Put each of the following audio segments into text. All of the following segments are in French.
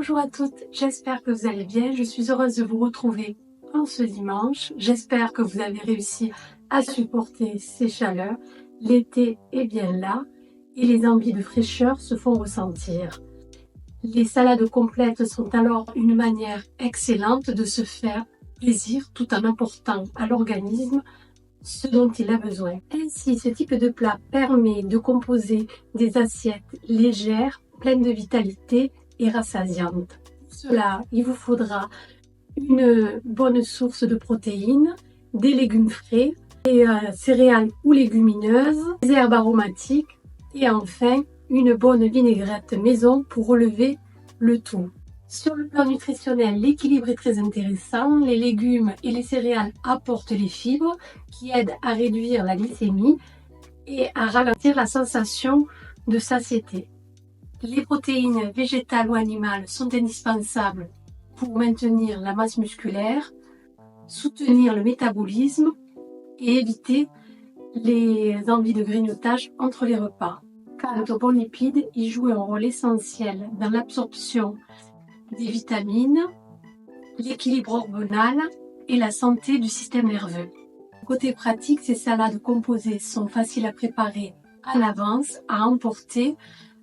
Bonjour à toutes, j'espère que vous allez bien. Je suis heureuse de vous retrouver en ce dimanche. J'espère que vous avez réussi à supporter ces chaleurs. L'été est bien là et les envies de fraîcheur se font ressentir. Les salades complètes sont alors une manière excellente de se faire plaisir tout en apportant à l'organisme ce dont il a besoin. Ainsi, ce type de plat permet de composer des assiettes légères, pleines de vitalité et rassasiantes. Pour cela, il vous faudra une bonne source de protéines, des légumes frais, des céréales ou légumineuses, des herbes aromatiques et enfin une bonne vinaigrette maison pour relever le tout. Sur le plan nutritionnel, l'équilibre est très intéressant. Les légumes et les céréales apportent les fibres qui aident à réduire la glycémie et à ralentir la sensation de satiété. Les protéines végétales ou animales sont indispensables pour maintenir la masse musculaire, soutenir le métabolisme et éviter les envies de grignotage entre les repas. Quant aux bons lipides, ils jouent un rôle essentiel dans l'absorption des vitamines, l'équilibre hormonal et la santé du système nerveux. Côté pratique, ces salades composées sont faciles à préparer à l'avance, à emporter,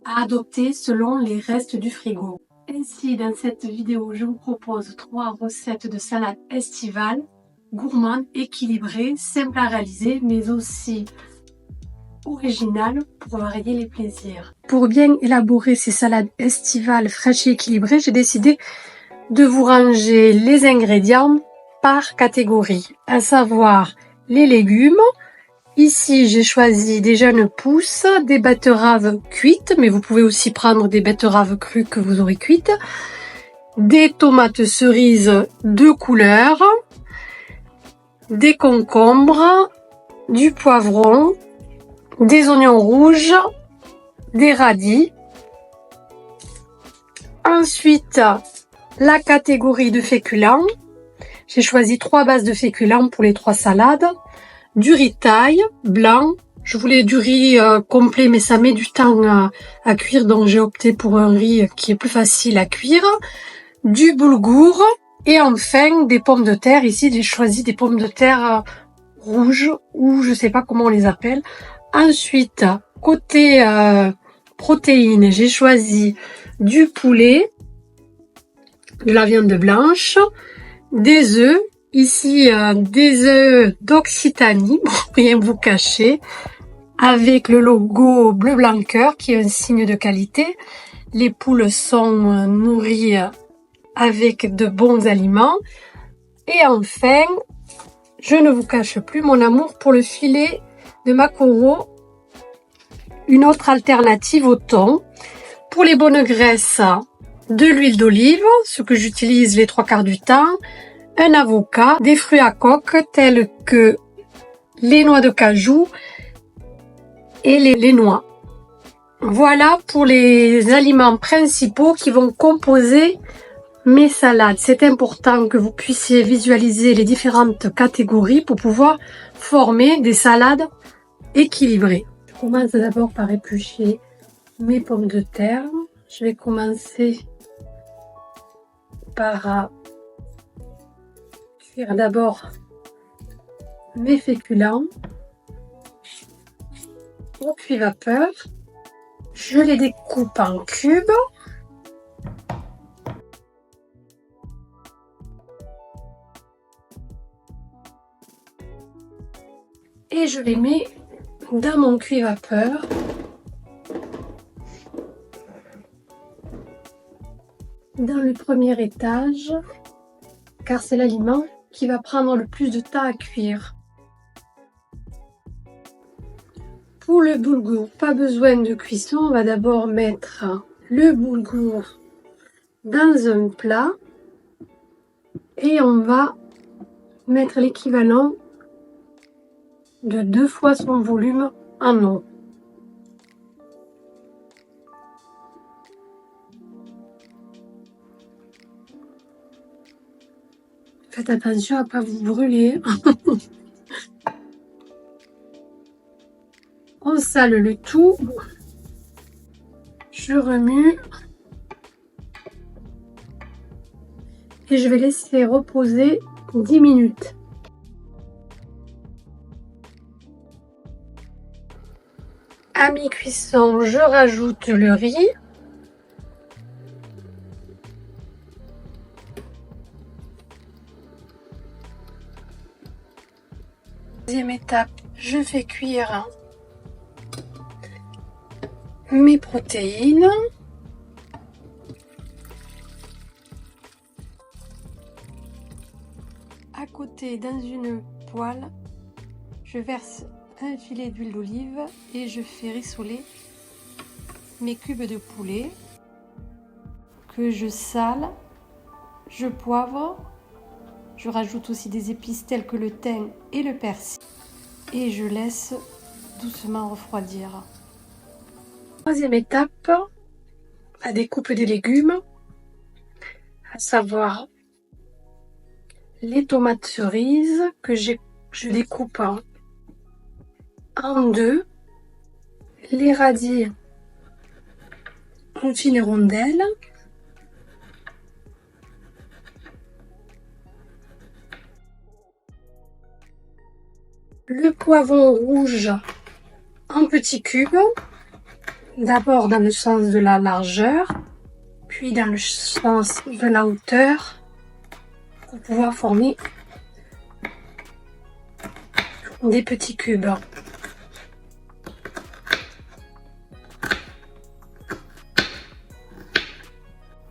à adopter selon les restes du frigo. Ainsi, dans cette vidéo, je vous propose 3 recettes de salades estivales, gourmandes, équilibrées, simples à réaliser, mais aussi originales pour varier les plaisirs. Pour bien élaborer ces salades estivales fraîches et équilibrées, j'ai décidé de vous ranger les ingrédients par catégorie, à savoir les légumes. Ici, j'ai choisi des jeunes pousses, des betteraves cuites, mais vous pouvez aussi prendre des betteraves crues que vous aurez cuites, des tomates cerises de couleur, des concombres, du poivron, des oignons rouges, des radis. Ensuite, la catégorie de féculents. J'ai choisi 3 bases de féculents pour les 3 salades. Du riz taille blanc. Je voulais du riz complet, mais ça met du temps à cuire, donc j'ai opté pour un riz qui est plus facile à cuire. Du boulgour et enfin des pommes de terre. Ici, j'ai choisi des pommes de terre rouges ou je sais pas comment on les appelle. Ensuite, côté protéines, j'ai choisi du poulet, de la viande blanche, des œufs. Ici, des œufs d'Occitanie, pour rien vous cacher, avec le logo bleu blanc cœur qui est un signe de qualité. Les poules sont nourries avec de bons aliments. Et enfin, je ne vous cache plus mon amour pour le filet de maquereau, une autre alternative au thon. Pour les bonnes graisses, de l'huile d'olive, ce que j'utilise les 3/4 du temps, un avocat, des fruits à coque tels que les noix de cajou et les noix. Voilà pour les aliments principaux qui vont composer mes salades. C'est important que vous puissiez visualiser les différentes catégories pour pouvoir former des salades équilibrées. Je commence d'abord par éplucher mes pommes de terre. Je vais commencer par cuire d'abord mes féculents au cuit vapeur. Je les découpe en cubes. Et je les mets dans mon cuit vapeur. Dans le premier étage, car c'est l'aliment qui va prendre le plus de temps à cuire. Pour le boulgour, pas besoin de cuisson, on va d'abord mettre le boulgour dans un plat et on va mettre l'équivalent de 2 fois son volume en eau. Faites attention à ne pas vous brûler. On sale le tout. Je remue. et je vais laisser reposer 10 minutes. À mi-cuisson, je rajoute le riz. Deuxième étape, je fais cuire mes protéines. À côté, dans une poêle, je verse un filet d'huile d'olive et je fais rissoler mes cubes de poulet que je sale, je poivre. Je rajoute aussi des épices telles que le thym et le persil et je laisse doucement refroidir. Troisième étape, la découpe des légumes, à savoir les tomates cerises que je découpe en deux, les radis en fines rondelles, le poivron rouge en petits cubes, d'abord dans le sens de la largeur, puis dans le sens de la hauteur, pour pouvoir former des petits cubes.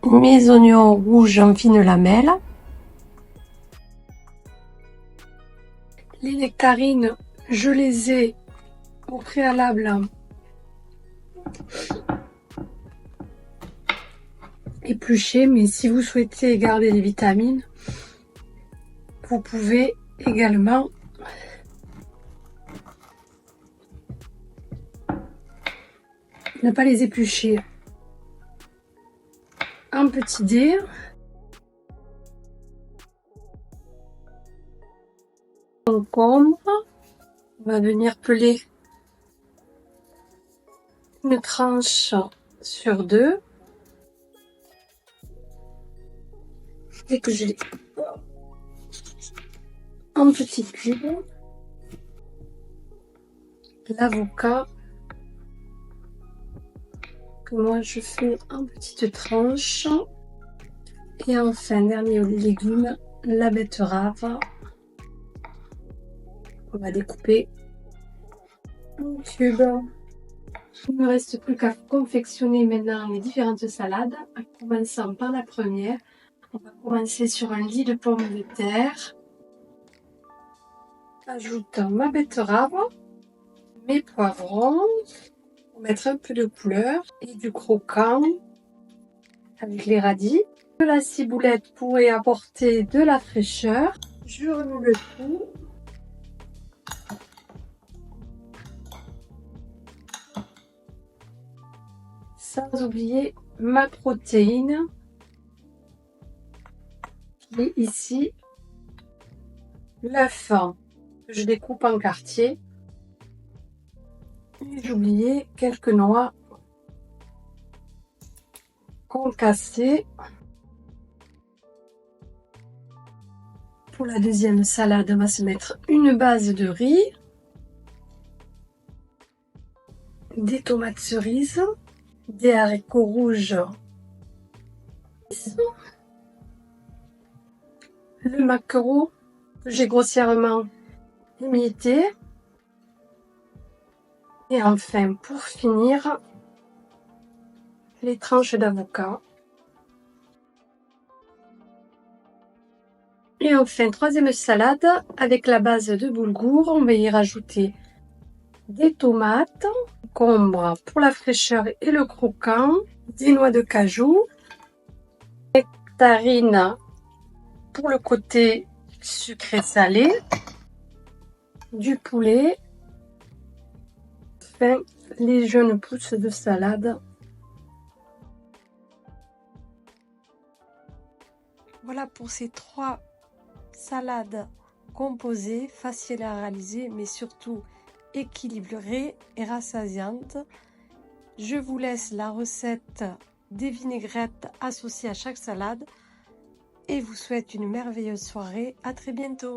Mes oignons rouges en fines lamelles. Les nectarines, je les ai au préalable épluchées, mais si vous souhaitez garder les vitamines, vous pouvez également ne pas les éplucher. Un petit dé. Concombre. On va venir peler une tranche sur deux. Et que je les en petits cubes. L'avocat que moi je fais en petites tranches. Et enfin, dernier légume, la betterave. On va découper en cubes. Il ne me reste plus qu'à confectionner maintenant les différentes salades, en commençant par la première. On va commencer sur un lit de pommes de terre. J'ajoute ma betterave, mes poivrons, pour mettre un peu de couleur et du croquant avec les radis. De la ciboulette pour y apporter de la fraîcheur. Je remue le tout. Sans oublier ma protéine qui est ici l'œuf que je découpe en quartiers. Et j'ai oublié quelques noix concassées. Pour la deuxième salade, on va se mettre une base de riz, des tomates cerises, des haricots rouges, le maquereau que j'ai grossièrement émietté, et enfin pour finir les tranches d'avocat. Et enfin, troisième salade avec la base de boulgour, on va y rajouter des tomates, concombre pour la fraîcheur et le croquant, des noix de cajou, nectarines pour le côté sucré salé, du poulet, enfin les jeunes pousses de salade. Voilà pour ces trois salades composées, faciles à réaliser, mais surtout équilibrées et rassasiantes. Je vous laisse la recette des vinaigrettes associées à chaque salade et vous souhaite une merveilleuse soirée. À très bientôt.